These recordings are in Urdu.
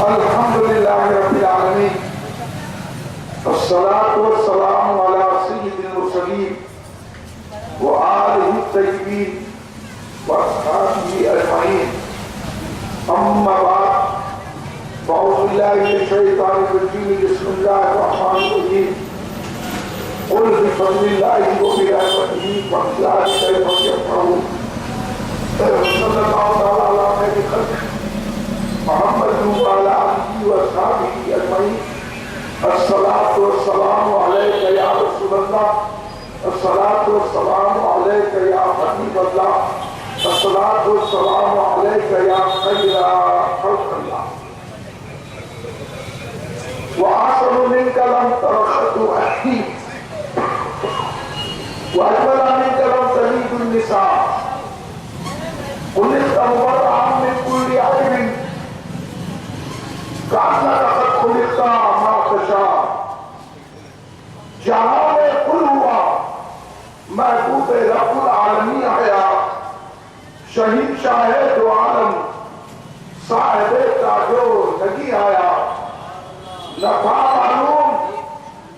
الحمد لله رب العالمين والصلاة والسلام على سيد المرسلين وآله الطيبين وأصحابه أجمعين أما بعد فأعوذ بالله من الشيطان الرجيم بسم الله الرحمن الرحيم قل بفضل الله وبرحمته فبذلك فليفرحوا صلى الله على خير خلقه محمد وعلى آله وصحبه أجمعين الصلاة والسلام عليك يا رسول الله الصلاة والسلام عليك يا حبيب الله الصلاة والسلام عليك يا خير خلق الله وأحسن منك لم ترخت أحيي وأجمل منك لم تلد النساء خلقت مبرأ من كل عيب كأنك قد خلقت ما تشاء جہاں میں کل ہوا محبوب رب العالمین آیا شہید شاہ دو عالم صاحب تاجو نگی آیا نہ تھا معلوم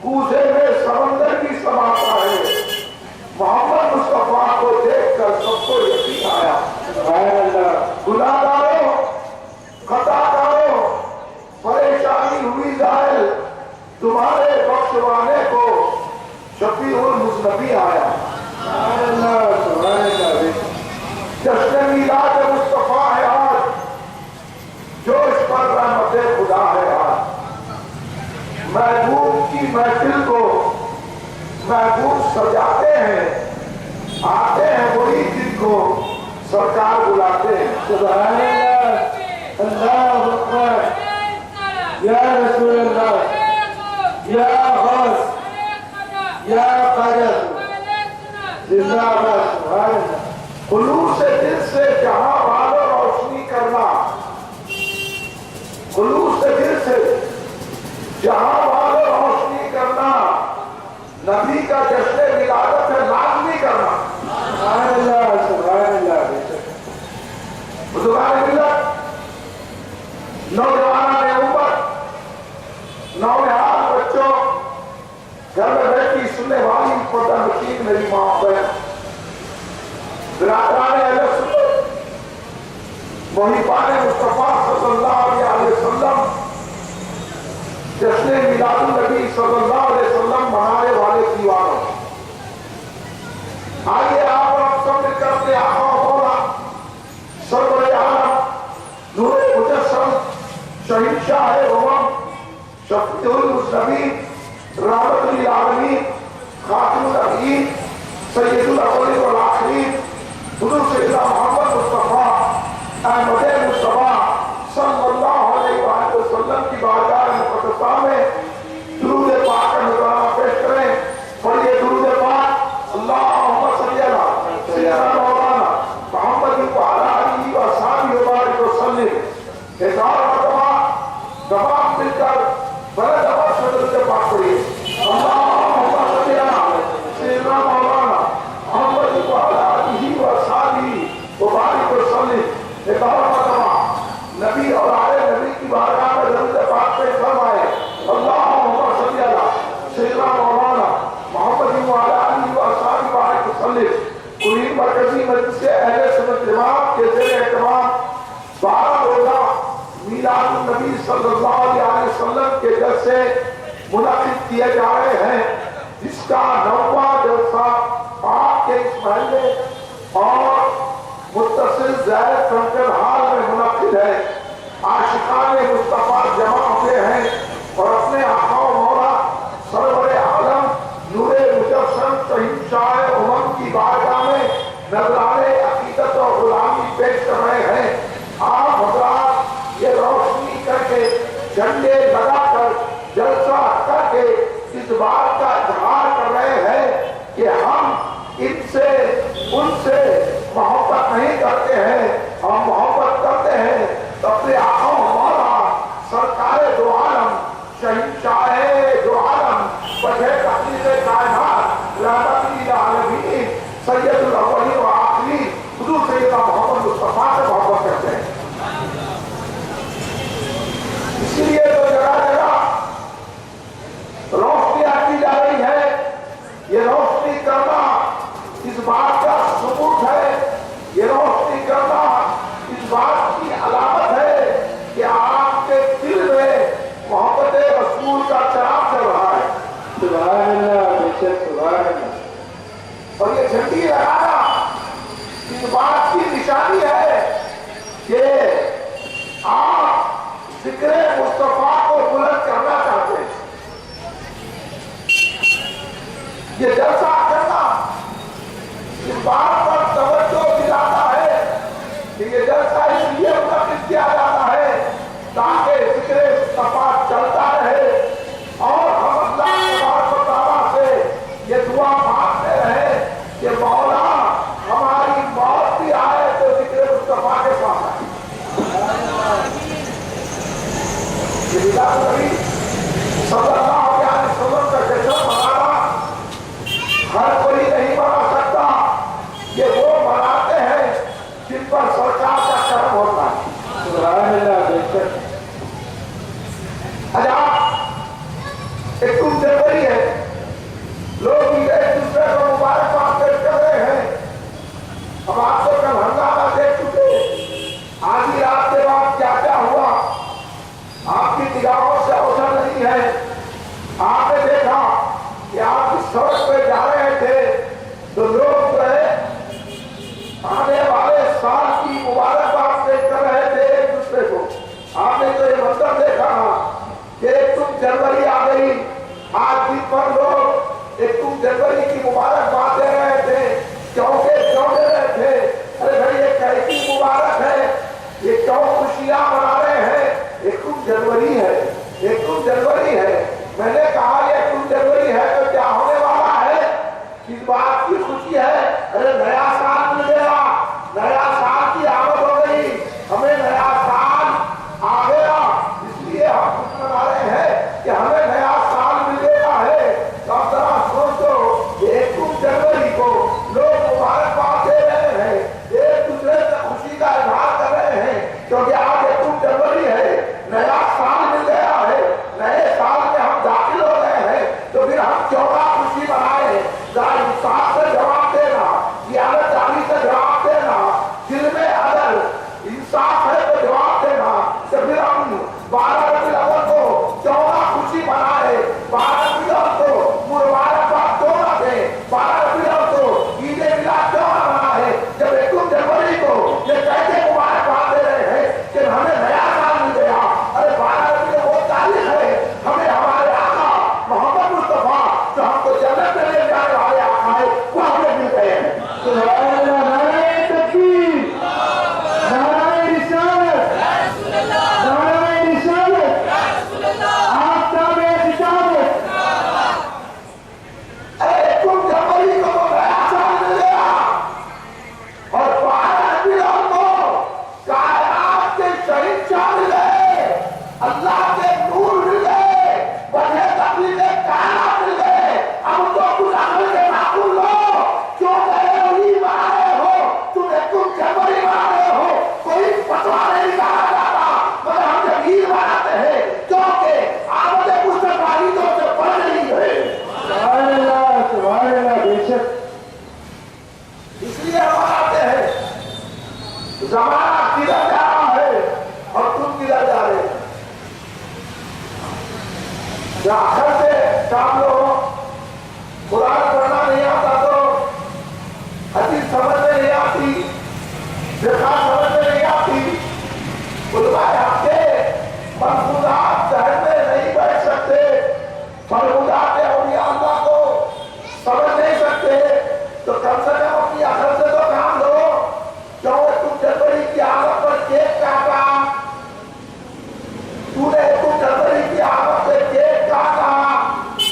کوزے میں سمندر بھی سماتا ہے محمد مصطفیٰ کو دیکھ کر سب کو یقین آیا گناہ گاروں خطا کاروں پریشانی ہوئی ظاہر تمہارے بخشوانے کو شفیع المذنبی آیا جشن میلاد مصطفیٰ ہے آج جوش پر رحمت خدا ہے آج محبوب کی محفل کو محبوب سجاتے ہیں آتے ہیں وہی جن کو سرکار بلاتے ہیں سبحان اللہ اللہ اکبر یا رسول اللہ یا غوث یا قادر زندہ باد سبحان اللہ خلوص سے دل سے جہاں والوں روشنی کرنا خلوص سے دل سے جہاں والوں روشنی کرنا نبی کا جشن ولادت ہے لازمی کرنا سبحان اللہ سبحان اللہ بزرگان ملت نوجوانان امت نوجوان بچوں گھر میں بیٹھی سننے والی پردہ نشین میری ماں بہن برادران اہل سنت محبان مصطفیٰ صلی اللہ علیہ وسلم جشن میلاد النبی صلی اللہ علیہ وسلم منانے والے دیوانوں آئیے آپ اور ہم سب مل کر اپنے آقا و مولا سرور عالم نور مجسم شہید شاہ امم شفیع المذنبین رحمت للعالمین خاتم الانبیاء سید الاولین والآخرین حضور سیدنا محمد مصطفیٰ احمد مصطفیٰ صلی اللہ علیہ وآلہ وسلم کی بارگاہ مقدسہ میں درود پاک نذرانہ پیش کریں پڑھیے درود پاک اللہم صلی علی سیدنا مولانا محمد وعلی آلہ وصحبہ وبارک وسلم ہزار مرتبہ تمام مل کر بڑے دبا سے درود پاک پڑھیے اللہم صلی علی سیدنا مولانا محمد وعلی آلہ وصحبہ وبارک وسلم ہزار مرتبہ نبی اور آئے نبی کی بارگاہ میں درود پاک پیش فرمائے اللہم صلی علی سیدنا مولانا محمد وعلی آلہ وصحبہ وبارک وسلم قرین مرکزی مجلس اہل سنت جماعت کے زیر اہتمام 12 روزہ میلاد النبی صلی اللہ علیہ وسلم کے جلسے منعقد کیے جا رہے ہیں جس کا 9واں جلسہ آپ کے اس محلے اور متصل زیر کنکر حال میں منعقد ہے عاشقان مصطفیٰ جمع ہوتے ہیں اور اپنے آقا و مولا سرور عالم نور مجسم شہید شاہ امم کی بارگاہ میں نذرانے عقیدت اور غلامی پیش کر رہے ہیں آپ حضرات یہ روشنی کر کے جھنڈے لگا کر جلسہ کر کے اس بات کا اظہار کر رہے ہیں کہ ہم ان سے ان سے محبت نہیں کرتے ہیں ہم محبت کرتے ہیں اپنے آقا و مولا سرکار دو عالم شہید شاہ دو عالم وجہ تحقیق کائنات رحمت للعالمین سید الاولین والآخرین حضور سیدنا محمد مصطفیٰ سے محبت کرتے ہیں اچھا 21 جنوری ہے، لوگ ایک دوسرے کو مبارکباد پیش کر رہے ہیں. اب آپ تو کل ہنگامہ دیکھ چکے، آدھی رات کے بعد کیا کیا ہوا آپ کی نگاہوں سے اوجھل نہیں ہے. آپ نے دیکھا کہ آپ اس سڑک پہ جا رہے تھے تو لوگ جو ہے آنے والے سال کی مبارکباد پیش کر رہے تھے ایک دوسرے کو. آپ نے تو یہ منظر دیکھا کہ 21 جنوری آ گئی، آج دن پر لوگ 21 جنوری کی مبارکباد دے رہے تھے. چونکہ کیوں دے رہے تھے؟ ارے بھائی یہ کیسی مبارک ہے، یہ کیوں خوشیاں منا رہے ہیں؟ 21 جنوری ہے، 21 جنوری ہے. میں نے کہا یہ 21 جنوری ہے تو کیا ہونے والا ہے؟ کس بات کی خوشی ہے؟ ارے نیا سال مل گیا، نیا سال کی آمد ہو گئی، ہمیں نیا سال آ گیا، اس لیے ہم خوش منا رہے ہیں کہ ہمیں نیا سال مل گیا ہے. تو اب ذرا سوچو کہ 21 جنوری کو لوگ مبارکباد دے رہے ہیں، ایک دوسرے سے خوشی کا اظہار کر رہے ہیں کیونکہ آج 21 جنوری ہے، نیا سال مل گیا ہے، نئے سال میں ہم داخل ہو گئے ہیں. تو پھر ہم کیوں نہ خوشی منائیں؟ ذرا انصاف سے جواب دینا، دیانتداری سے جواب دینا، دل میں اگر انصاف ہے تو جواب دینا. تو پھر ہم 12 ربیع الاول کو کیوں نہ خوشی منائے، 12 ربیع الاول کو مبارکباد کیوں نہ دیں، 12 ربیع الاول کو عید میلاد کیوں نہ منائے، جب 21 جنوری کو یہ کیسے مبارکباد دے رہے ہیں کہ ہمیں نیا سال مل گیا. ارے 12 ربیع وہ تاریخ ہے، ہمیں ہمارے آقا محمد مصطفیٰ جو ہم کو جنت میں لے جانے والے آقا ہے وہ ہمیں مل گئے ہیں. سبحان اللہ، نعرہ تکبیر، نعرہ رسالت، نعرہ رسالت، آفتاب رسالت. ارے 21 جنوری کو تو نیا سال مل گیا اور 12 ربیع الاول کو کائنات کے شہنشاہ مل گئے، اللہ کے نور مل گئے، وجہ تبلیغ کائنات مل گئے. اب تو کچھ عمل کے معقول لو کیوں گئے وہی منا رہے ہو، تم 21 جنوری منا رہے ہو، کوئی فتوا نہیں نکالا جاتا. مگر ہم جب عید مناتے ہیں کیونکہ آمد مصطفیٰ عیدوں سے بڑھ رہی ہے، سبحان اللہ، سبحان اللہ، بے شک. اس لیے ہم مناتے ہیں. زمانہ کدھر جا رہا ہے اور تم کدھر جا رہے ہیں؟ کیا آخر سے کام لو، قرآن پڑھنا نہیں آتا تو حدیث سمجھ میں نہیں آتی، فقہ سمجھ میں نہیں آتی، علماء آپ کے ملفوظات ذہن میں نہیں بیٹھ سکتے، ملفوظات اولیاء اللہ کو سمجھ نہیں سکتے، تو کم سے کم اپنی عقل سے تو کام لو. کیوں 21 جنوری کی آمد پر کیک کاٹا؟ تو نے 21 جنوری کی آمد سے کیک کاٹا،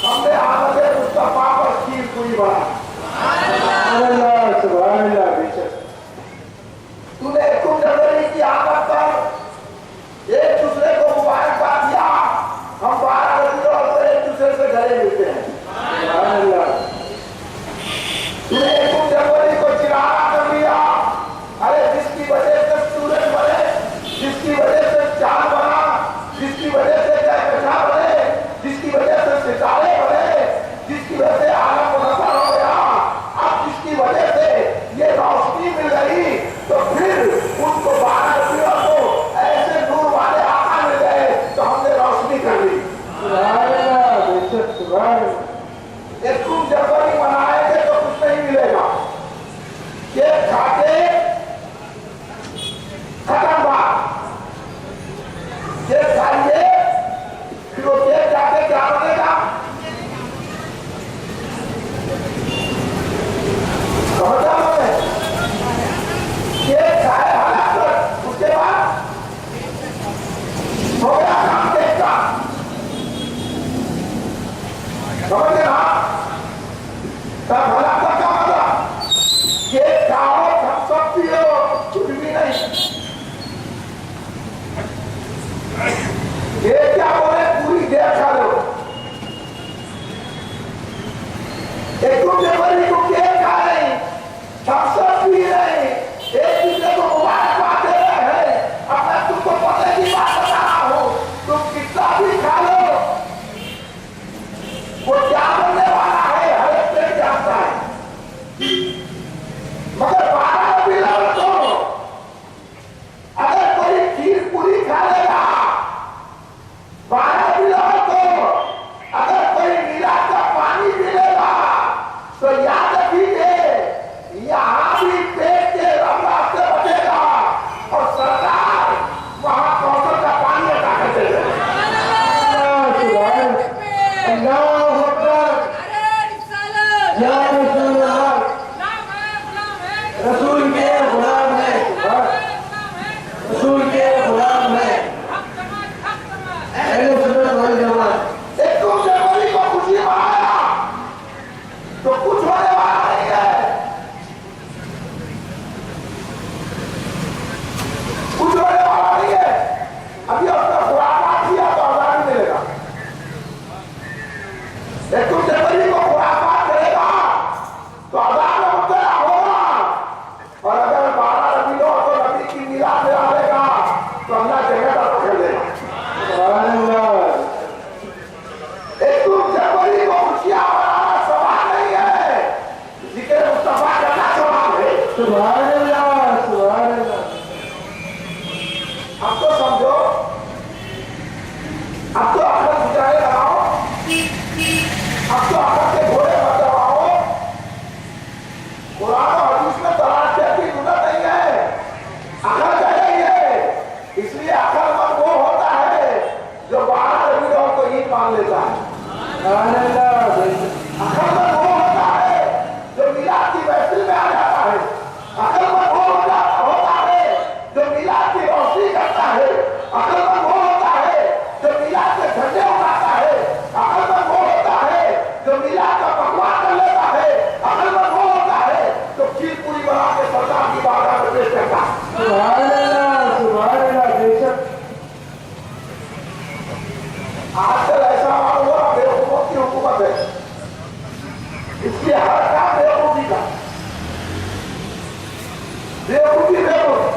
ہم نے آمد مصطفیٰ پر شیر پوری بنا. سبحان اللہ، سبحان اللہ، بے شک. تو نے 21 جنوری کی آمد پر ایک دوسرے کو مبارکباد دیا، ہم 12 ربیع الاول سے ایک دوسرے سے گلے ملتے ہیں. سبحان اللہ. تو نے 21 جنوری کو چراغا کر لیا. ارے جس کی وجہ سے سورج بنے، جس کی وجہ سے چاند بنا، جس کی وجہ سے کہکشاں بنے، جس کی وجہ سے ستارے بنے، جس کی وجہ سے عالم منور ہو گیا، اب جس کی وجہ سے یہ روشنی مل گئی تو پھر ان کو 12 ربیع الاول کو ایسے نور والے آقا مل گئے تو ہم نے روشنی کر لی. سبحان اللہ، بے شک، سبحان اللہ. 21 جنوری منائیں گے تو کچھ نہیں ملے گا. کیک کھا کے ختم بات. کیک کھائیے پھر وہ کیک جا کے کیا بنے گا؟ سمجھا ہم نے؟ کیک کھائے حالات اس کے بعد ہو گیا کام کیک کا. سمجھے نا؟ تب حالات کا مطلب کیک کھاؤ، ہم سب پیو، کچھ بھی نہیں. یہ کیا بولے پوری دیر کھا لو. 21 جنوری کو کیک کھا رہی، ہم سب پی رہے، ایک دوسرے کو مبارکباد دے رہے ہیں. اب میں تم کو پتہ کی بات بتا سبحان اللہ بے شک عقل مند وہ ہوتا ہے جو میلاد کی محفل میں آ جاتا ہے، عقل مند وہ ہوتا ہے جو میلاد کی روشنی کرتا ہے، عقل مند وہ ہوتا ہے جو میلاد کے جھنڈے اٹھاتا ہے، عقل مند وہ ہوتا ہے جو میلاد کا پکوان کر لیتا ہے، عقل مند وہ ہوتا ہے جو کھیر پوری بنا کے سردار کی بارگاہ میں پیش کرتا ہے۔ سبحان اللہ بے شک آج کل ایسا معلوم ہوا بے حکومت کی حکومت ہے، اس کی ہر کام بے حکومتی کا، بے حکومتی بے حکومتی۔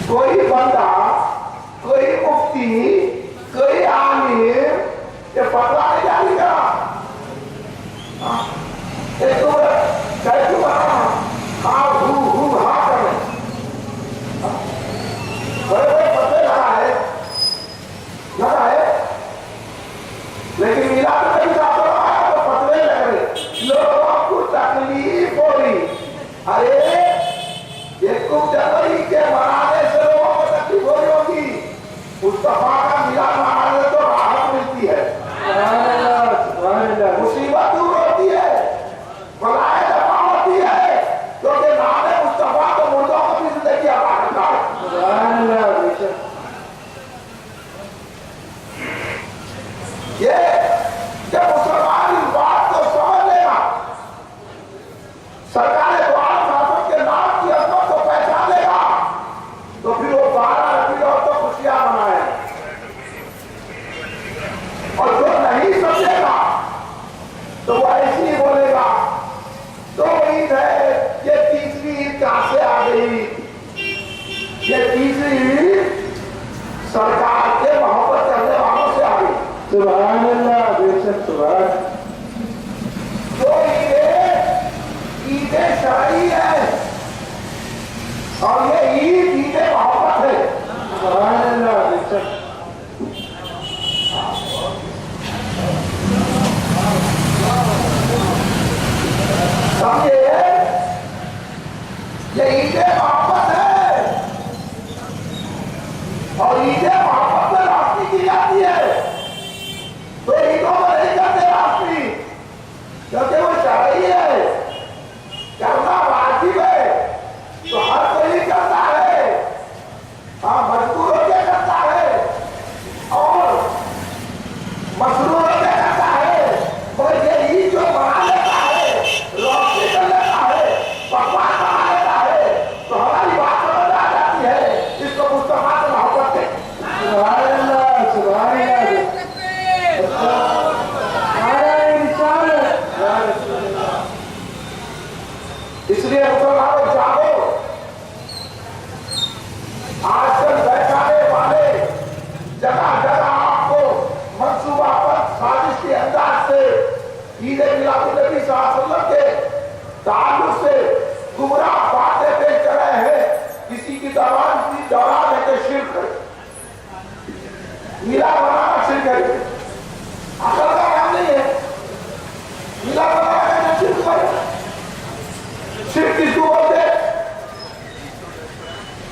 کوئی بندہ، کوئی مفتی، کوئی عامر یہ فتوا نہیں جاری کرا، ایک تو کیسے بنا ہاں ہو ہاں کرے، بڑے بڑے فتوے لگا ہے، لیکن میلاد میں بھی صاحب آیا تو فتوے لگ رہے، لوگوں کو تکلیف ہو رہی۔ ارے یکم جنوری کے منانے سے لوگوں کو تکلیف ہو رہی ہوگی، مصطفیٰ کا میلاد منانے تو راحت ملتی ہے، مصیبت دور ہوتی ہے، بلائیں دفع ہوتی ہے، کیونکہ نام مصطفیٰ تو مردوں کو بھی زندگی عطا کرتا ہے۔ یہ جب مسلمان اس بات کو سمجھ لے گا، سرکار دو عالم حضرت کے نام کی عظمت کو پہچان لے گا، تو پھر وہ 12 ربیع الاول کو خوشیاں منائے، اور جو نہیں سمجھے گا تو وہ ایسی ہی بولے گا تو عید ہے، یہ تیسری عید کہاں سے آ گئی، یہ تیسری عید سرکار کے محبت کرنے والوں سے آ گئی۔ سبحان اللہ بے شک سبحان جو عید شرعی ہے اور یہ عید محبت ہے۔ سبحان اللہ بے شک سمجھے یہ عید محبت ہے، اور عید محبت میں روشنی کی جاتی ہے، تو عیدوں میں نہیں کرتے روشنی، کیونکہ وہ شرعی ہے، کرنا واجب ہے، تو ہر کوئی کرتا ہے، ہاں مجبور ہو کے کرتا ہے اور مسرور ہو کے کرتا ہے، اور یہ عید جو بنا لیتا ہے، روشنی کر لیتا ہے، پکوان بنا لیتا ہے، تو ہماری بات سمجھ آ جاتی ہے، اس کو مصطفیٰ سے محبت ہے۔ سبحان اللہ سبحان اللہ اس لیے مسلمانوں جاگو، آج کل بہکانے والے جگہ جگہ آپ کو منصوبہ بند سازش کے انداز سے عید میلاد النبی صلی اللہ علیہ وسلم کے تعلق سے گمراہ باتیں پیش کر رہے ہیں، کسی کی دوران ہے کہ شرک ہے، میلاد بنانا شرک ہے، عقل کا کام نہیں ہے، میلاد بنانا ہے شرک ہے۔ شرک کس کو بولتے،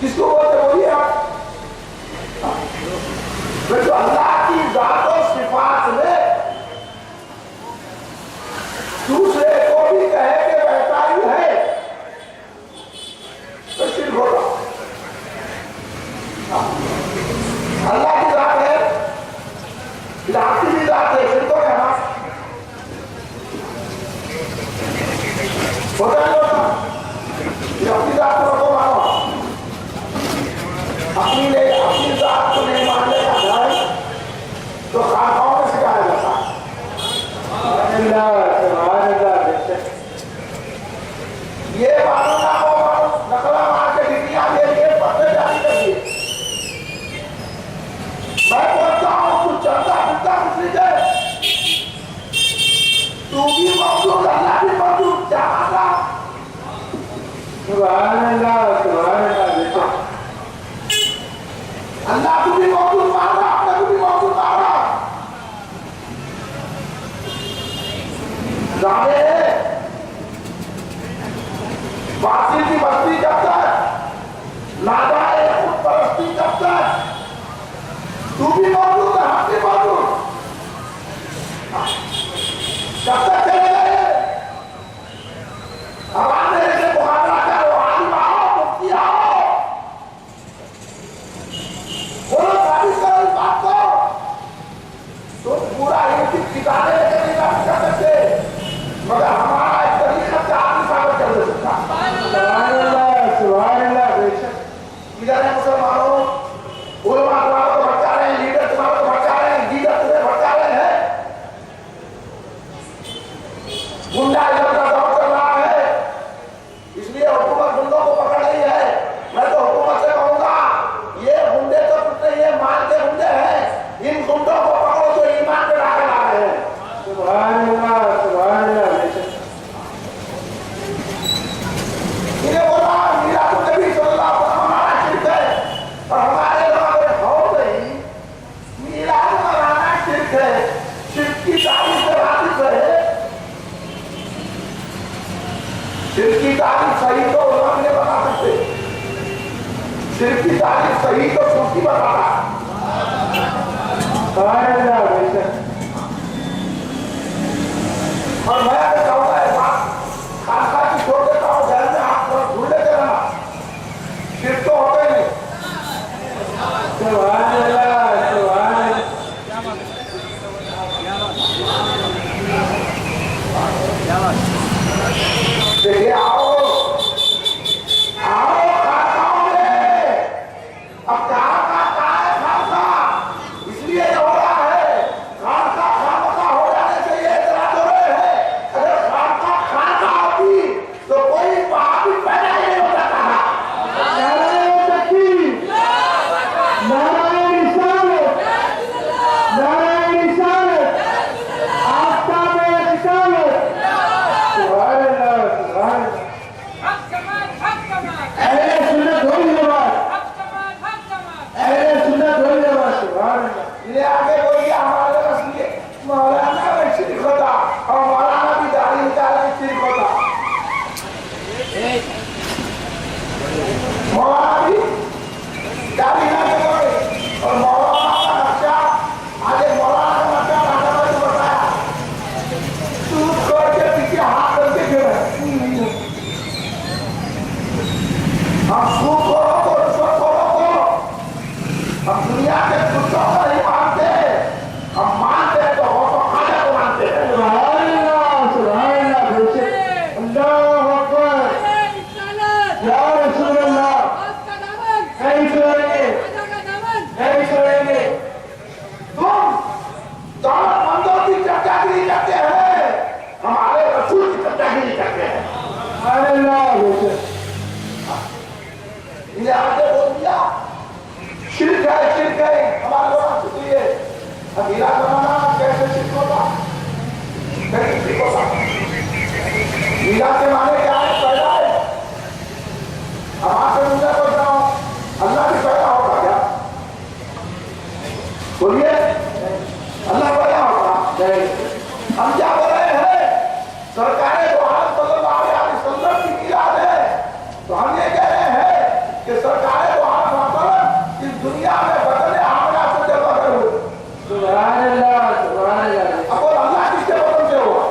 کس کو بولتے بولیے آپ، جو اللہ کی ذات و صفات میں دوسرے کو بھی کہے کہ ویسا ہی ہے تو شرک ہوگا۔ اللہ کی ذات ہے، ذاتی بھی ذات ہے، شرک ہو گیا نا، ہوتا ہے یہ اپنی ذات کو مانو، اپنی ذات کو نہیں ماننے کا ڈر تو خانقاہوں میں سکھایا جاتا ہے۔ یہ معلوم نہ ہو نقلہ مار کے ڈگریاں دے دیے، پتے جاری کر دیے، میں پہنچتا ہوں تو چلتا پھرتا کچھ نہیں دے، تو بھی موجود اللہ بھی موجود، کیا مانگا؟ سبحان اللہ سبحان اللہ اللہ کو بھی موجود مانگا، اپنے کو بھی موجود مانگا، جانے باطل کی بستی جب تک، نادائے خود پرستی جب تک، تو بھی موجود ہے، ہم بھی موجود، تعریف صحیح تو علماء نہیں بتا سکتے، شرک کی تعریف صحیح تو صوفی بتاتا ہے۔ سبحان اللہ بے شک۔ اور میں اگر کہوں گا ایک بات خاصا کی چھوڑ دیتا ہوں، گھر میں ہاتھ دھول لیتے رہنا، شرک تو ہوتا ہی نہیں۔ سبحان اللہ سبحان اللہ۔ دیکھیے آؤ آؤ خانقاہوں میں، اب کہاں کا ہے خانقاہ، اس لیے یہ ہو رہا ہے، خانقاہ خانقاہ ہو جانے سے یہ اعتراض ہو رہے ہیں، اگر خانقاہ خانقاہ ہوتی تو کوئی وہابی پیدا ہی نہیں ہوتا تھا۔ نعرہ تکبیر، نعرہ رسالت، نعرہ رسالت، آفتاب رسالت، سبحان اللہ سبحان اللہ۔ اہل سنت والجماعت، اہل سنت والجماعت، سبحان اللہ۔ یہ آگے کوئی ہمارے رسلی مولانا میں شرک ہوتا اور مولانا بھی داڑھی نکال کے شرک ہوتا، مولانا بھی داڑھی نہ کرے اور مولانا کا نقشہ آگے مولانا کا نقشہ راجا نے بتایا، سود کر کے پیچھے ہاتھ کر کے گرے، ہم سود کھولو کو رشوت کھولو کو ہم دنیا کے کتوں کو نہیں مانتے، ہم مانتے ہیں تو ہو تو خواجہ کو مانتے ہیں۔ سبحان اللہ سبحان اللہ بے شک۔ اللہ اکبر، یا رسول اللہ، نہیں چھوڑیں گے، نہیں چھوڑیں گے۔ تم دولت مندوں کی چرچا گیری کرتے ہیں، ہمارے رسول کی چرچا گیری کرتے ہیں۔ سبحان اللہ بے شک۔ یہ آگے بول دیا شرک ہے ہمارے لوگ شکریہ ہیرا بنانا کیسے شرک ہوتا، کہیں شرک ہوتا، ہیرا کے معنی کیا ہے؟ پیدا ہے، ہم آپ سے مجھے پوچھ رہا ہوں اللہ بھی پیدا ہوتا کیا؟ بولیے اللہ پیدا ہوتا؟ ہم کیا بول رہے ہیں؟ سرکار دو عالم صلی اللہ علیہ وسلم کی میلاد ہے، تو ہم یہ کہہ رہے ہیں کہ سرکار دو عالم اس دنیا میں بدلے حاملہ سے جلوہ کرو۔ سبحان اللہ سبحان اللہ۔ اب اور اللہ کس کے بدل سے ہوا؟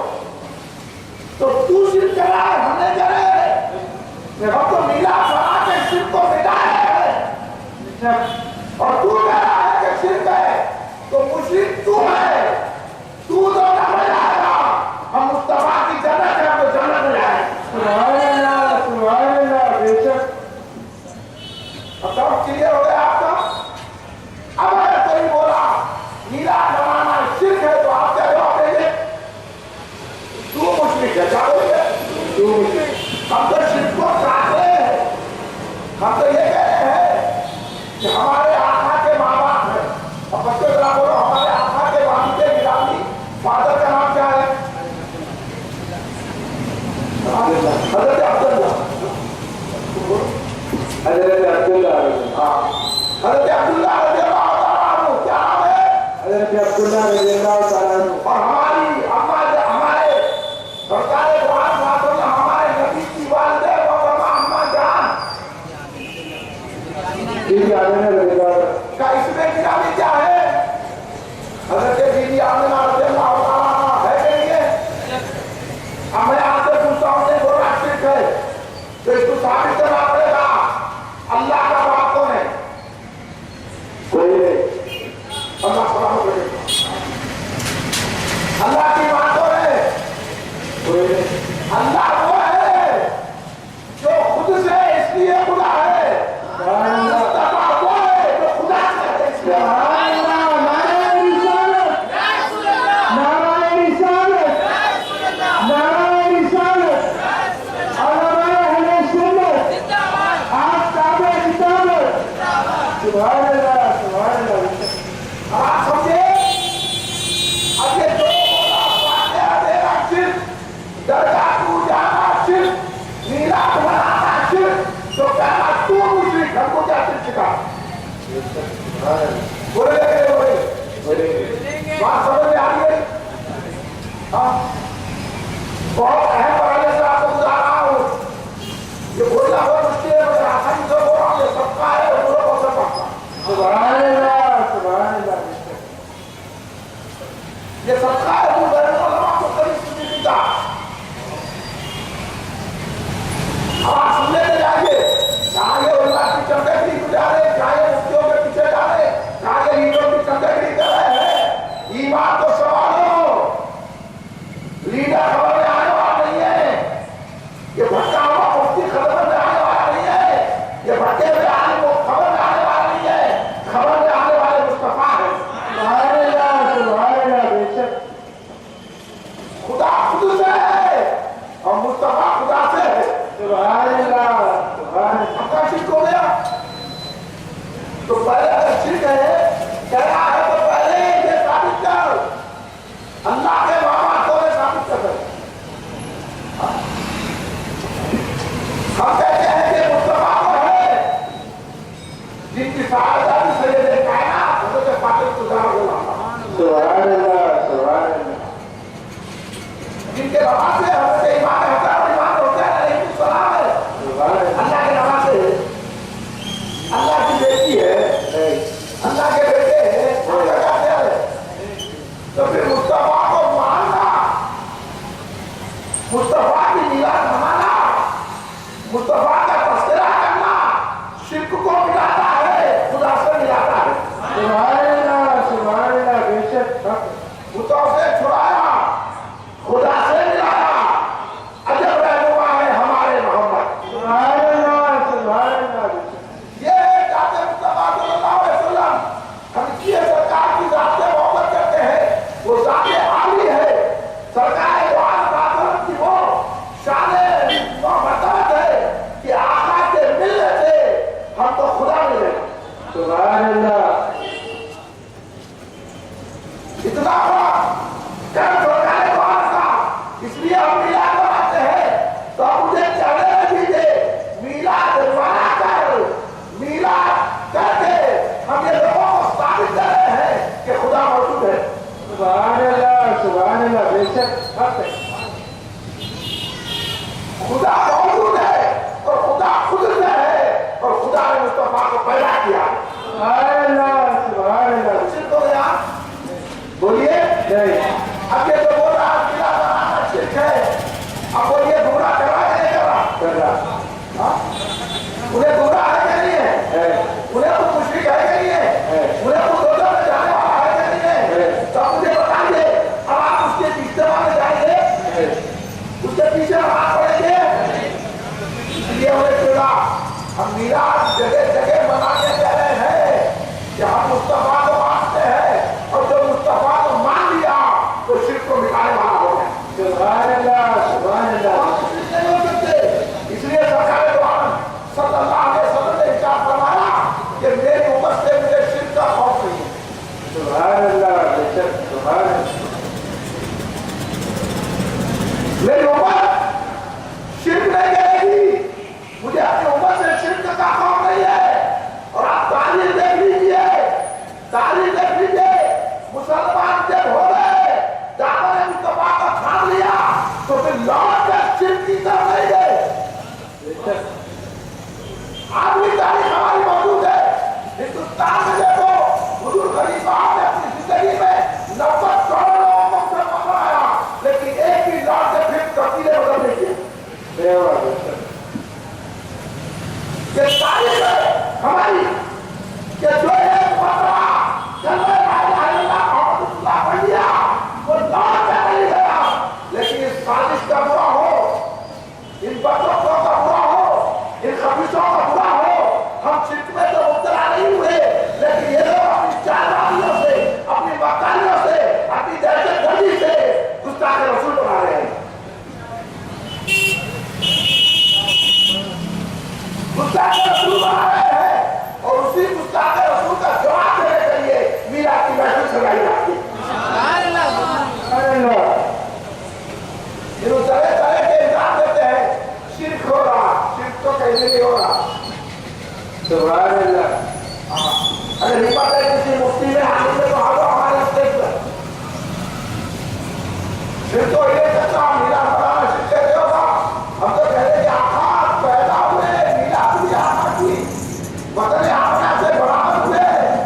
تو تو شرک کر رہا ہے، ہم نے کہہ رہے ہیں ہم تو میلاد بنا کے شرک کو مٹایا ہے، اور تو کہہ رہا ہے کہ شرک ہے، تو مشرک تو ہے، تو نہ جائے گا، ہم مصطفیٰ کی جنت ہے، ہم تو جنت میں جائیں۔ سبحان اللہ سبحان اللہ بے شک۔ اب سب کلیئر ہو گیا آپ کا؟ اب اگر کوئی بولا میلاد بنانا شرک ہے تو آپ کیا جواب دیں گے؟ تو مشرک ہے، کیا بولیں گے؟ تو مشرک۔ ہم تو شرک کو چاہتے ہیں، ہم تو یہ کہہ رہے ہیں کہ ہمارے آقا کے ماں باپ ہیں، اب بچوں ذرا بولو ہمارے آقا کے والد گرامی فادر کا نام کیا ہے؟ حضرت عبداللہ، حضرت عبداللہ حضرت عبداللہ رضی اللہ تعالیٰ عنہ کیا نام ہے؟ حضرت عبداللہ رضی اللہ تعالیٰ عنہ۔ اور ہماری ہمارے سرکار دو عالم صلی اللہ علیہ وسلم ہمارے نبی کی والدہ محترمہ اماں جان بی بی آمنہ رضی اللہ عنہ کا اس میں گرامی کیا ہے؟ حضرت بی بی آمنہ رضی اللہ تعالیٰ عنہ ہے کہ نہیں ہے؟ اب میں آپ سے پوچھتا ہوں کہ بولا شرک ہے تو اس کو ثابت کرنا پڑے گا اللہ کا باپ کون ہے؟ کوئی نہیں۔ اللہ سلام کرے اللہ کی بات کون ہے؟ کوئی نہیں۔ اللہ وہ ہے جو خود سے اس لیے خدا ہے، سبحان اللہ مصطفیٰ وہ ہے جو خدا سے ہے اس لیے۔ سبحان اللہ۔ نعرہ رسالت، نعرہ رسالت، نعرہ رسالت، علماء اہل سنت، آفتاب رسالت، سبحان اللہ سبحان اللہ۔ اب آپ سمجھے اب یہ جو بولا فاتحہ دینا شرک، درگاہ کو جانا شرک، میلاد منانا شرک، تو کہنا تو مشرک، ہم کو کیا شرک سکھا؟ بولے گے بولے بات سمجھ میں آ گئی؟ ہاں بہت اہم مرحلے سے آپ کو بتا رہا ہوں، سبحان اللہ سبحان اللہ یہ صدقہ ہے ابو ذر علماء کو قریب سے نہیں ملتا اب آپ سن لیتے جائیے کہاں یہ اللہ کی چمکڑی کو جا رہے کہاں یہ مفتیوں کے پیچھے جا رہے کہاں یہ لیڈروں کی چمکڑی کر رہے ہیں ایمان کو سنبھالو لیڈر خبر میں آنے والا نہیں ہے یہ بھٹکا ہوا مفتی خبر میں آنے والا نہیں ہے یہ بھٹکے ہوئے عالم کو خبر میں آنے والا نہیں ہے خبر میں آنے والے مصطفیٰ ہیں سبحان اللہ بے شک خدا خود سے ہے اور مصطفیٰ خدا سے ہے سبحان اللہ سبحان اللہ ہم کا شرک ہو گیا تو پہلے اگر شرک ہے کہہ رہا ہے تو پہلے یہ ثابت کر اللہ کے بابا کو ثابت کر دے ہم کہتے ہیں کہ مصطفیٰ وہ ہے جن کی سعادت سید کائنات حضرت فاطمہ الزہرا سبحان اللہ سبحان اللہ جن کے نماز سے حضرت امام حسن اور امام حسین علیہ السلام ہے اللہ کے نماز سے اللہ کی بیٹی ہے اللہ کے بیٹے ہیں اللہ کا پیار ہے تو پھر مصطفیٰ کو ماننا مصطفیٰ کی میلاد منانا مصطفیٰ کا تذکرہ کرنا شرک کو ملاتا ہے خدا سے ملاتا ہے سبحان اللہ بے شک بتوں سے چھڑایا خدا سے ملایا عجب رہنما ہے ہمارے محمد سبحان اللہ بے شک یہ ذات مصطفیٰ صلی اللہ علیہ وسلم ہم کی سرکار کی ذات سے محبت کرتے ہیں وہ ذات عالی ہے سرکار دو عالم کی وہ شان مرتبت ہے کہ آقا کے ملنے سے ہم کو خدا ملے سبحان اللہ اتنا بڑا کرم سرکار دو عالم کا اس لیے ہم میلاد مناتے ہیں تو مجھے چڑھنے دیجیے میلاد منا کر میلاد کر کے ہم یہ لوگوں کو ثابت کر رہے ہیں کہ خدا موجود ہے سبحان اللہ بے شک حق ہے خدا موجود ہے اور خدا خود میں ہے اور خدا نے مصطفیٰ کو پیدا کیا سبحان اللہ شرک ہو گیا بولیے نہیں اب یہ تو بول رہا میلاد منانا شرک ہے اب بولیے گمراہ کر رہا ہے نہیں کر رہا ہاں؟ انہیں گمراہ ہے کہ نہیں ہے انہیں تو مشرک ہے کہ نہیں ہے انہیں تو دوزخ میں جانے والا ہے کہ نہیں ہے تو آپ مجھے بتائیے اب آپ اس کے اجتماع میں جائیں گے اس کے پیچھے نماز پڑھیں گے اس لیے ہمیں چلا ہم میلاد جگہ جگہ منانے جا رہے ہیں کہ ہم مصطفیٰ کو مانتے ہیں اور جو مصطفیٰ کو مان لیا تو شرک کو مٹانے والا ہو گیا سبحان اللہ نہیں ہو سکتے اس لیے سرکار دو عالم صلی اللہ علیہ وسلم نے ارشاد فرمایا کہ میری امت سے مجھے شرک کا خوف نہیں ہے سبحان اللہ بے شک سبحان اللہ میری امت شرک نہیں کرے گی مجھے اپنی امت سے شرک کا خوف نہیں ہے اور آپ تعلیم دیکھ لیجیے مسلمان جب ہو گئے دعوت نے مصطفیٰ کو تھام لیا تو پھر لوٹ کر شرک کی طرف نہیں گئے آدمی تاریخ ہماری موجود ہے ہندوستان میں دیکھو حضور غریب صاحب نے اپنی زندگی میں 90 کروڑ لوگوں کو مسلمان بنایا لیکن ایک بھی لوٹ کے پھر تبدیلیں بدل نہیں کی یہ تاریخ ہے ہماری کہ جو ایک مرتبہ کلمہ لا الہ الا اللہ محمد رسول اللہ پڑھ لیا وہ لوٹ کے نہیں گیا لیکن اس سازش کا برا ہو ان بدبختوں کا برا ہو ان خبیثوں کا برا ہو ہم شرک میں تو مبتلا نہیں ہوئے لیکن یہ لوگ اپنی چالبازیوں سے اپنی مکاریوں سے اپنی دہشت گردی سے گستاخ رسول بنا رہے ہیں گستاخ رسول بنا رہے ہیں اور اسی گستاخ رسول کا جواب دینے کے لیے میلاد کی محفل سجائی جاتی ہے انہوں طرح طرح کے الزام دیتے ہیں شرک ہو رہا شرک تو کہیں نہیں ہو رہا سبحان اللہ اگر نہیں پاتا ہے کسی مفتی میں حاضر میں تو آگو ہمارے اسٹیج پر پھر تو یہ کہتا میلاد بنانا شرک کہتے ہوگا ہم تو کہتے ہیں کہ آقا پیدا ہوئے میلاد بھی آقا کی وطن آقا سے برابر ہوئے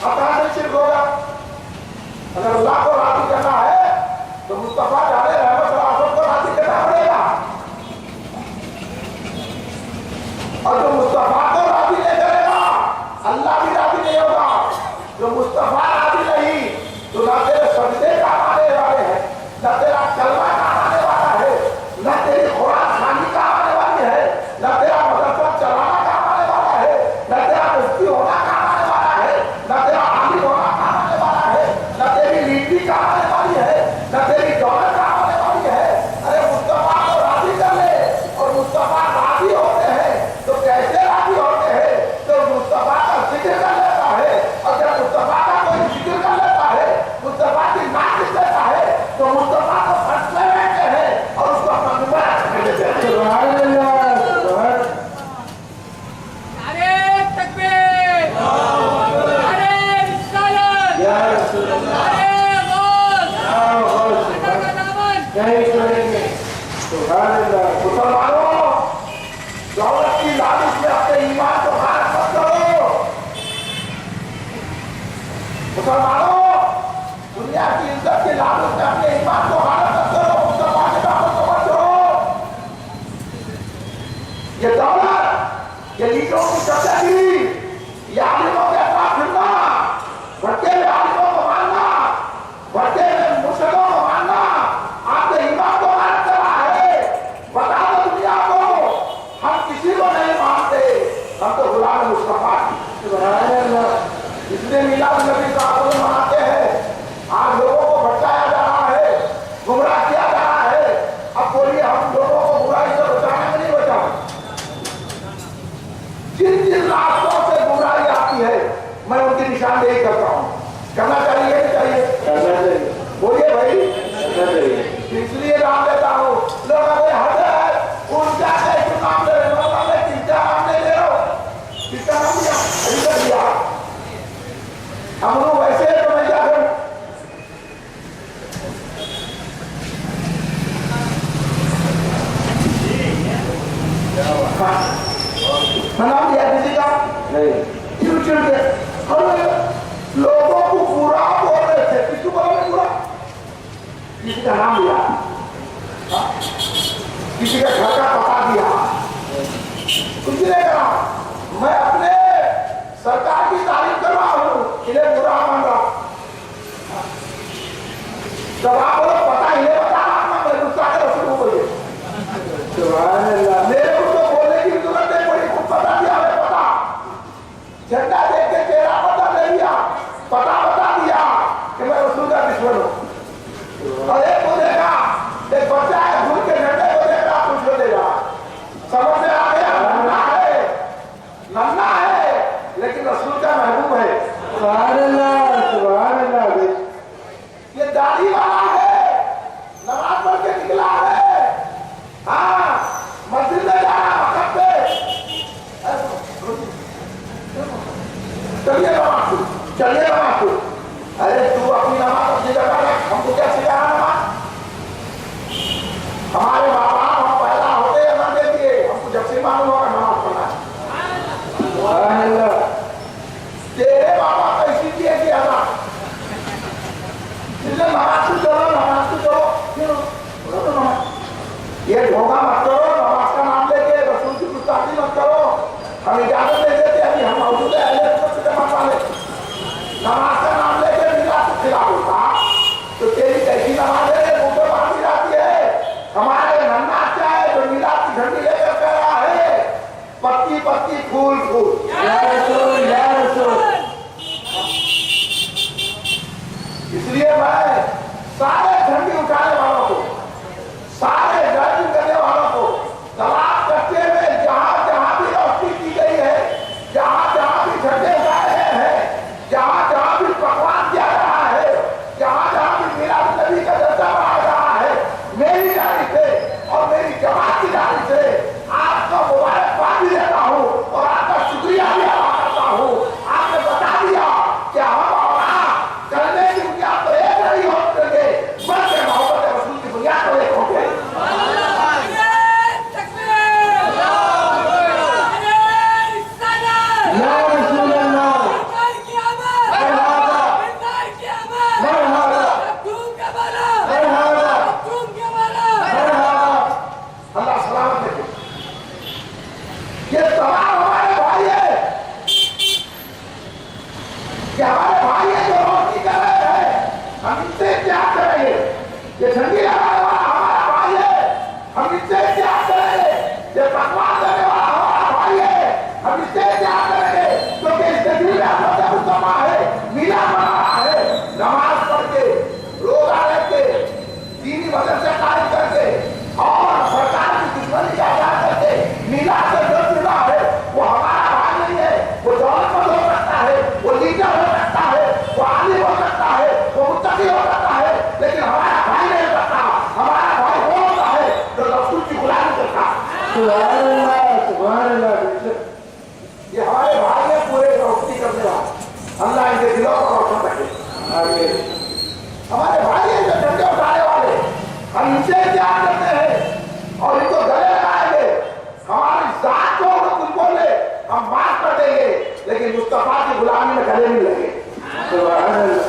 اب کہاں سے شرک ہوگا؟ اگر اللہ کو راضی کرنا ہے تو مصطفیٰ جانے رحمت اللہ علیہ کو راضی کرنا پڑے گا، اور جو مصطفیٰ کو راضی نہیں کرے گا اللہ بھی راضی نہیں ہوگا۔ جو مصطفیٰ راضی نہیں تو نہ تیرے سجدے کا آنے والے ہیں، نہ تیرا کلمہ کا آنے والا ہے، نہ تیری خوراک کھانی کا آنے والی ہے، نہ تیرا مدرسہ چلانا کا آنے والا ہے، نہ تیرا مفتی ہونا کا آنے والا ہے، نہ تیرا عالم ہونا کا آنے والا ہے، نہ تیری نیتی کا آنے والی ہے، نہ تیری دولت کا آنے والی ہے۔ ارے مصطفیٰ کو راضی کر لے، اور مصطفیٰ راضی ہوتے ہیں تو کیسے راضی ہوتے ہیں؟ تو مصطفیٰ کا ذکر کر لیتا ہے، اور جب مصطفیٰ کا کوئی ذکر کر لیتا ہے، مصطفیٰ کی نام لکھ لیتا ہے تو مصطفیٰ کو پھنسنے بیٹھتے ہیں اور اس کو اپنا مبارک کر دیتے ہیں۔ سبحان اللہ، سبحان نعرے تکبیر، نعرے رسالت، یا رسول اللہ، نعرے غوث، یا غوث، خدا کا دامن۔ نہیں چھوڑیں گے۔ سبحان اللہ، مسلمانوں، دولت کی لالچ میں اپنے ایمان کو غارت مت کرو۔ مسلمانوں، دنیا کی عزت کی لالچ میں اپنے ایمان کو غارت مت کرو۔ مصطفیٰ کی دعوت کو مت چھوڑو۔ یہ دولت، یہ لیڈروں کی چرچا گیری، یہ عالموں کے ساتھ پھرنا، بھٹکے ہوئے عالموں کو ماننا، بھٹکے ہوئے مرشدوں کو ماننا، آپ نے ایمان کو غارت کرا ہے۔ بتا دو دنیا کو، ہم کسی کو نہیں مانتے، ہم تو غلام مصطفیٰ کی۔ سبحان اللہ، اس لیے میلاد النبی کا عقل مناتے ہیں۔ آج لوگوں کو بھٹکایا جا رہا ہے، گمراہ کیا جا رہا ہے۔ اب بولیے ہم لوگوں کو برائی سے بچانے میں نہیں بچا۔ جن جن راستوں سے گمراہی آتی ہے میں ان کی نشاندہی کرتا ہوں۔ کرنا چاہیے نہیں چاہیے؟ کرنا چاہیے، بولیے بھائی، کرنا چاہیے۔ اس لیے نام لیتا ہوں۔ لوگ اگر حد ہے ان کیا کہیں تو نام لے رہے ہو، نام لے کس کا نام لے رہے ہو؟ کس کا نام لیا؟ علی کا لیا۔ ہم لوگ ویسے ہیں تو میں کیا کروں؟ میں نام لیا کسی کا نہیں، کیوں چڑھتے؟ ہم لوگوں کو برا بول رہے تھے، کسی کو بولا نہیں برا؟ کسی کا نام لیا، کسی کا گھر کا پتا دیا، کچھ نہیں کرا۔ میں اپنے سرکار کی تعریف کر رہا ہوں، انہیں برا مان رہا۔ جب آپ بولو پتا انہیں بتا رہا، میں غصہ کے رسول کو بولیے۔ سبحان اللہ، میرے کو تو بولنے کی ضرورت نہیں پڑی، خود پتا دیا ہمیں پتا۔ جھنڈا دیکھ کے چہرہ پتا نہیں دیا، پتا بتا دیا کہ میں رسول کا دشمن ہوں۔ اور ایک کو دیکھا، ایک بچہ ہے بھول کے جھنڈے کو دیکھ رہا، کچھ کو دے رہا، سمجھ میں آ گیا ننا ہے لیکن رسول کا محبوب ہے۔ سبحان اللہ، سبحان اللہ، یہ داڑھی والا ہے، نماز پڑھ کے نکلا ہے، ہاں مسجد میں جا رہا وقت پہ، چلیے نماز، چلیے نماز۔ ارے تو اپنی نماز اپنی جگہ رکھ، ہم کو کیا سکھانا نماز؟ ہمارے ماں باپ ہم پیدا ہوتے ہیں نہ دے دیے، ہم کو جب سے معلوم ہوگا نماز پڑھنا ہے۔ سبحان اللہ، تیرے ماں باپ ایسی کیے کہ ہمارا اس لیے نماز کو چلو، نماز کو چلو، یہ ڈھونگا مت کرو، نماز کا نام لے کے رسول کی گستاخی مت کرو۔ ہم اجازت نہیں دیتے، ابھی ہم موجود ہیں اہل سنت جماعت والے۔ نماز کا نام لے کے میلاد کے خلاف ہوتا تو تیری کیسی نماز ہے منہ پہ باندھی جاتی ہے؟ ہمارے ننا کیا ہے جو میلاد کی گھنٹی لے کر کہہ رہا ہے پتی پتی پھول پھول۔ یا رسول، یا رسول، اس لیے میں سارے جھنڈی اٹھانے والوں کو، سارے ڈرائیونگ کرنے والوں کو طلاق کرتے ہوئے جہاں جہاں بھی روشنی کی گئی ہے، جہاں جہاں بھی جھنڈے اٹھائے گئے ہیں، جہاں جہاں بھی پکوان کیا رہا ہے، جہاں جہاں بھی میلاد النبی کا جلسہ بنایا رہا ہے، میری جانب سے اور میری جماعت کی جانب سے آپ کو مبارکباد بھی دیتا ہوں اور آپ کا شکریہ بھی ادا کرتا ہوں۔ آپ نے بتا دیا کہ ہم اور آپ کرنے کی بنیاد پر ایک نہیں ہوتے، بلکہ محبت کہ ہمارے بھائی ہیں جو روشنی کر رہے ہیں ہم ان سے احتیاط کریں گے. یہ جھنڈی لگانے والا ہمارا بھائی ہے ہم ان سے احتیاط کریں گے. یہ پکوان دینے والا ہمارا بھائی ہے ہم اس سے احتیاط کریں گے. کیونکہ اس سے دل میں حضرت مصطفیٰ ہے میلاد منا رہا ہے. نماز پڑھ کے روزہ رکھ کے دینی مدرسے قائم کر کے اور سرکار کی دشمنی کا اعلان کر کے میلاد سے جو جڑا ہے وہ ہمارا بھائی نہیں ہے. وہ دولت مند ہو سکتا ہے وہ لیڈر ہو سکتا ہے وہ عالم ہو سکتا ہے وہ متقی ہو سکتا ہے لیکن ہمارا بھائی نہیں ہو سکتا. ہمارا بھائی وہ ہوتا ہے جو رسول کی غلامی کرتا. سبحان اللہ سبحان اللہ. یہ ہمارے بھائی ہیں پورے روشنی کرنے والے. اللہ ان کے دلوں کو روشن رکھے. آمین. ہمارے بھائی ہیں جو جھنڈے اٹھانے والے ہم ان سے احتیاط کرتے ہیں اور ان کو گلے لگائیں گے. ہماری ذات کو کچھ بولے ہم معاف کر دیں گے لیکن مصطفیٰ کی غلامی میں گلے نہیں لگے. سبحان اللہ.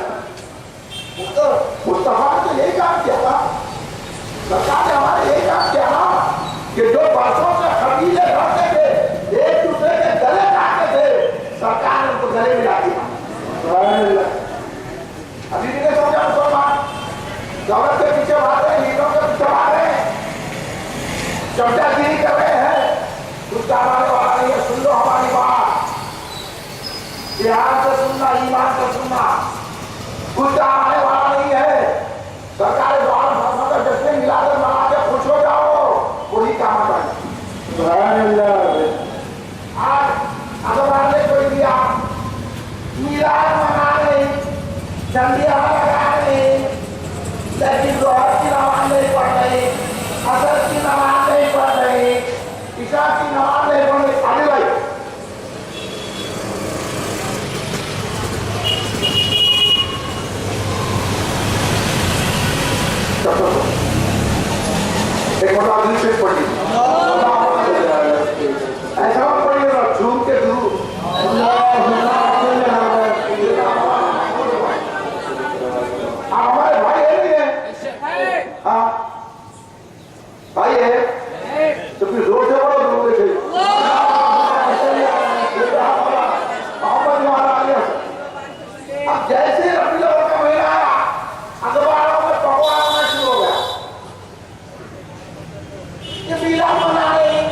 مصطفیٰ نے یہی کام کیا تھا. سرکار نے ہمارے یہی کام کیا تھا کہ جو برسوں سے قبیلے لڑتے تھے ایک دوسرے کے گلے کاٹتے تھے سرکار نے ان کو گلے ملا دیا. سبحان اللہ. ابھی بھی نہیں سمجھا مسلمان دولت کے پیچھے بھاگ رہے ہیں لیڈروں کے پیچھے بھاگ رہے ہیں چمچا گیری کر رہے ہیں. کچھ کہنے والا نہیں ہے. سن لو ہماری بات. بہار سے سننا ایمان سے سننا. کچھ کہنے والا نہیں ہے. سرکار دوار محمد کا جشن ملا کر منا کے خوش ہو جاؤ وہی کام آتا ہے. سبحان اللہ. آج اخبار نے کوئی دیا میلاد منا رہے جھنڈیاں لگا رہے لیکن ظہر کی نماز نہیں پڑھ رہے عصر کی نماز نہیں پڑھ رہے عشاء کی نماز نہیں پڑھ رہے. علی بھائی ایک مرتبہ دل سے پڑھی ایسا پڑھی گا جھوم کے درود ہمارے بھائی ہے نہیں ہے. ہاں بھائی ہے تو پھر زور سے بڑھو درود سے محمد ہمارا آگے. اب جیسے ربیع الاول کا مہینہ آیا اخباروں میں پکوان ہونا شروع ہو گیا. یہ میلاد منا رہے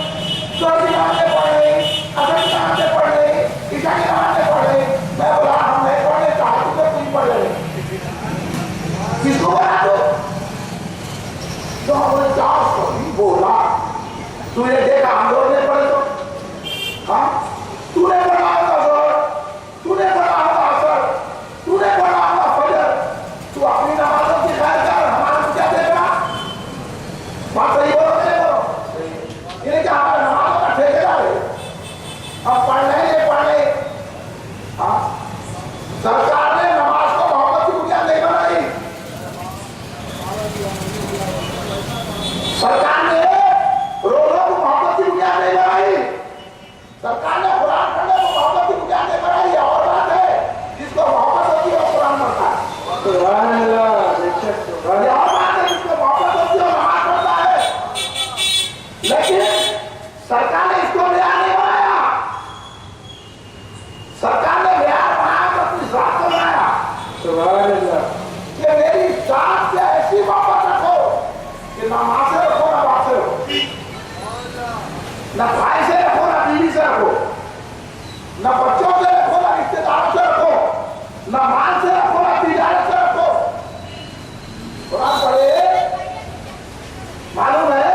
ظہر کی نمازیں پڑھ رہے عصر کی نمازیں پڑھ رہے عشاء کی نمازیں پڑھ رہے. میں بولا ہم نہیں پڑھ رہے چاہتے تو تم پڑھ رہے کس کو بنا دو تو ہم نے چاہ سوئی بولا تو نے دیکھا ہم لوگ نے پڑھے تو ہاں تو نے پڑھا ہوگا ظہر تو نے پڑھا ہوگا عصر تو نے پڑھا ہوگا فجر. تو اپنی نمازوں کی خیر کر ہمارا کو کیا دے گا. بات صحیح بولو نہیں بولو. یہ کہ ہمارے نمازوں کا ٹھیکیدار ہے ہم پڑھ رہے نہیں پڑھ رہے. ہاں سرکار نے نماز کو محبت کی بنیاد نہیں بنائی. سرکار نے روزوں کو محبت کی بنیاد نہیں بنائی. سرکار نے قرآن پڑھنے کو محبت کی بنیاد نہیں بنائی. یہ اور بات ہے جس کو محبت ہوتی ہے وہ قرآن پڑھتا ہے. سبحان اللہ. یہ اور بات ہے جس کو محبت ہوتی ہے وہ نماز پڑھتا ہے. لیکن سرکار نے اس کو معیار نہیں بنایا. سرکار نے معیار بنایا تو اپنی ذات کو بنایا. سبحان اللہ. کہ میری ذات سے ایسی محبت رکھو کہ نہ ماں سے رکھو نہ باپ سے رکھو نہ بھائی سے رکھو نہ بیوی سے رکھو نہ بچوں سے رکھو نہ رشتے داروں سے رکھو نہ مال سے رکھو نہ تجارت سے رکھو. قرآن پڑھے معلوم ہے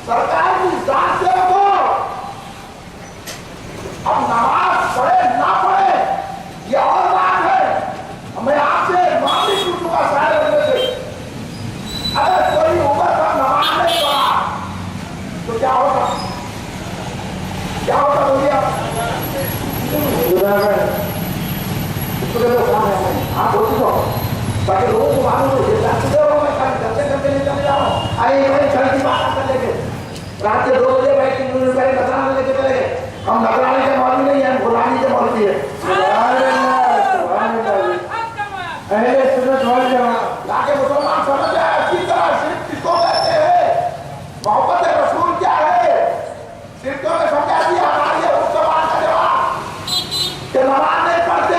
سرکار کی ذات سے رکھو. اب نماز پڑھے نہ پڑھے یہ اور بات ہے. میں آپ سے معافی پوچھ چکا سارے بندے سے. اگر کوئی عمر پر نماز نہیں پڑھا تو کیا ہوگا. کیا ہوتا بولیے آپ. آپ ہوتی تو تاکہ لوگوں کو معلوم ہو میں گھنٹے نہیں چلے جا رہا ہوں. آئیے بھائی چھڑ کی بات کر لے کے رات کے 2 بجے بیٹھ کے نظرانہ لے کے چلے گئے. ہم نظرانے کے مولوی نہیں ہیں غلامی کے مولوی ہیں. اہل سنت والجماعت. تاکہ مسلمان سمجھ جائے اچھی طرح شرک کس کو کہتے ہیں محبت رسول کیا ہے. شرکوں نے سمجھا دیا ہماری اس سوال کا جواب کہ نماز نہیں پڑھتے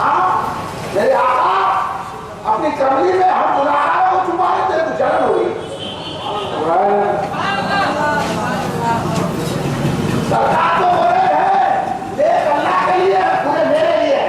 ہاں میرے آقا اپنی کملی میں ہم گناہگاروں کو چھپا لیتے تو جلن ہوئی. سرکار تو بولے ہیں نیک اللہ کے لیے پورے میرے لیے ہے.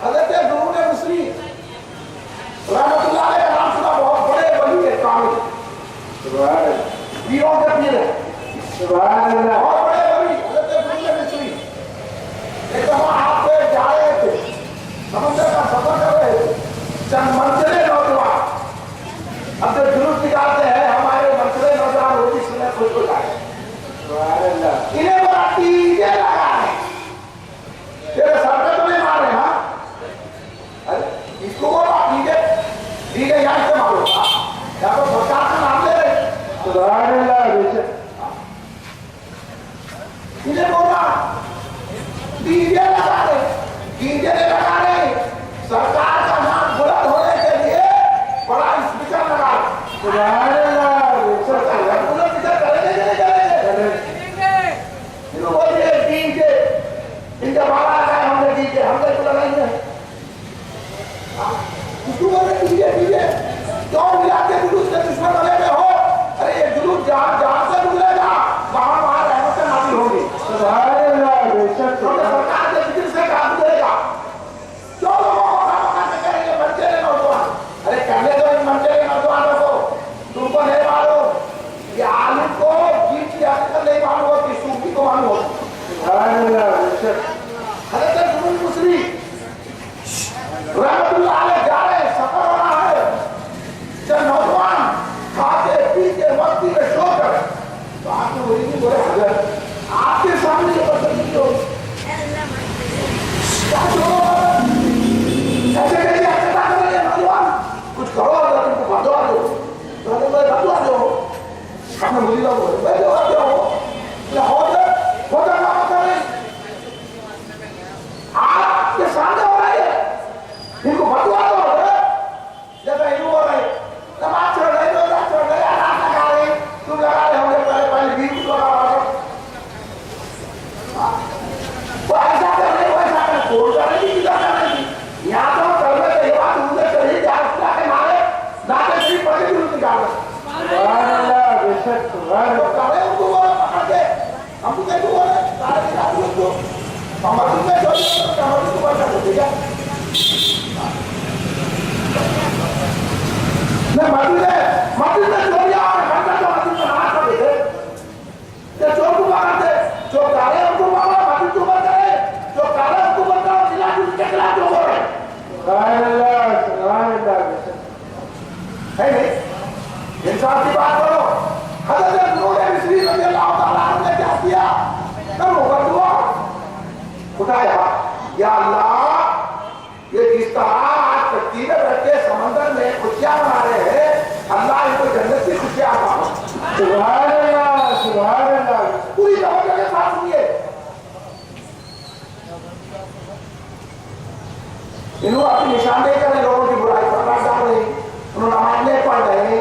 حضرت درود مصری رحمت اللہ علیہ کا نام سنا، بہت بڑے ولی ہے کامل، پیروں کے پیر ہے، بہت بڑے ولی حضرت درود مصری. ایک دفعہ آپ پہ جا رہے تھے، سمندر کا سفر کر رہے تھے، چند منزلیں نوجوان اب جو جلوس نکالتے ہیں ہمارے منزلیں نوجوان روٹی سنے خوش ہو جائے، انہیں بڑا ٹیکے لگا ہے، تیرے سر پہ تو نہیں مارے. ہاں اس کو بولا ٹھیک ہے یہاں سے مارو، یا تو سرکار کا نام لے رہے. انہیں بولا ڈی جے لگا رہے سرکار کا نام بلند ہونے کے لیے بڑا اسپیکر لگا رہے. ان کا بارہ آگا ہے، ہم نے ڈی جے ہم نے تو لگائی ہے. کیوں ملاتے جلوس کے دشمن والے میں ہو؟ ارے یہ جلوس جہاں سے گزرے گا وہاں رحمتیں نازل ہوں گی. سرکار کے ذکر سے کہاں گزرے گا؟ کیوں لوگوں کو کام کرتے کریں گے منچیرے نوجوان؟ ارے کہنے دو ان منچیرے نوجوانوں کو، تم کو نہیں معلوم کہ عالم کو جیت کی حقیقت نہیں معلوم ہوتی، صوفی کو معلوم ہوتی. حضرت درود مصری رحمت اللہ علیہ جا رہے، سفر ہو رہا ہے، جب نوجوان کھاتے پیتے وقتی میں شو کر تو آپ نے وہی نہیں بولے حضرت آپ کے سامنے جو پسند ہو ایسے کہتے ہیں کر رہے ہیں نوجوان کچھ کرو حضرت ان کو بدوا دو، تو حضرت میں بدوا دو، ہم نے مجھے بولے میں جو آتے ہو ہوتا کام کر رہے آپ کے سامنے ہو رہی ہے، ان کو بدوا دو حضرت. جب ہندو ہو رہے نماز چھوڑ رہے روزہ چھوڑ رہے آرام لگا رہے، تم لگا رہے ہوں گے پہلے بیوی کو لگا رہے وہ ایسا کر رہے وہ ایسا کر چھوڑ کر رہے کی کر رہے تھی. یہاں تو کلمہ طیبہ دودھ شریف جہاز لا کے مارے ناتے شریف پڑھ کے دودھ نکال رہے تو کرے ان کو بولے پکڑ کے ہم کو کہیں کو بولے سارے کتاب اس کو ہم مسجد میں چھوڑ دیں تو ہم اس کو بچا دو. ٹھیک ہے مسجد میں چوریا اور گھنٹہ جو مسجد میں نماز پڑھتے تھے چور کو پکڑتے جو کارے ان کو پکڑا مسجد کو بند کرے جو کارے ان کو بند کرا دلا جس کے خلاف جو ہو رہے ہے نہیں انسان کی بات کرو. حضرت درود مصری رضی اللہ تعالیٰ عنہ نے کیا کیا؟ کرو بدعا خدایا یا اللہ یہ جس طرح آج تکتیریں رکھ کے سمندر میں خوشیاں منا رہے ہیں اللہ ان کو جنت کی خوشیاں عطا. سبحان اللہ سبحان اللہ. پوری توجہ کے ساتھ سنیے. انہوں اپنی نشاندہی کر رہے لوگوں کی برائی پر ڈال رہے ہیں، انہوں نماز نہیں پڑھ رہے ہیں،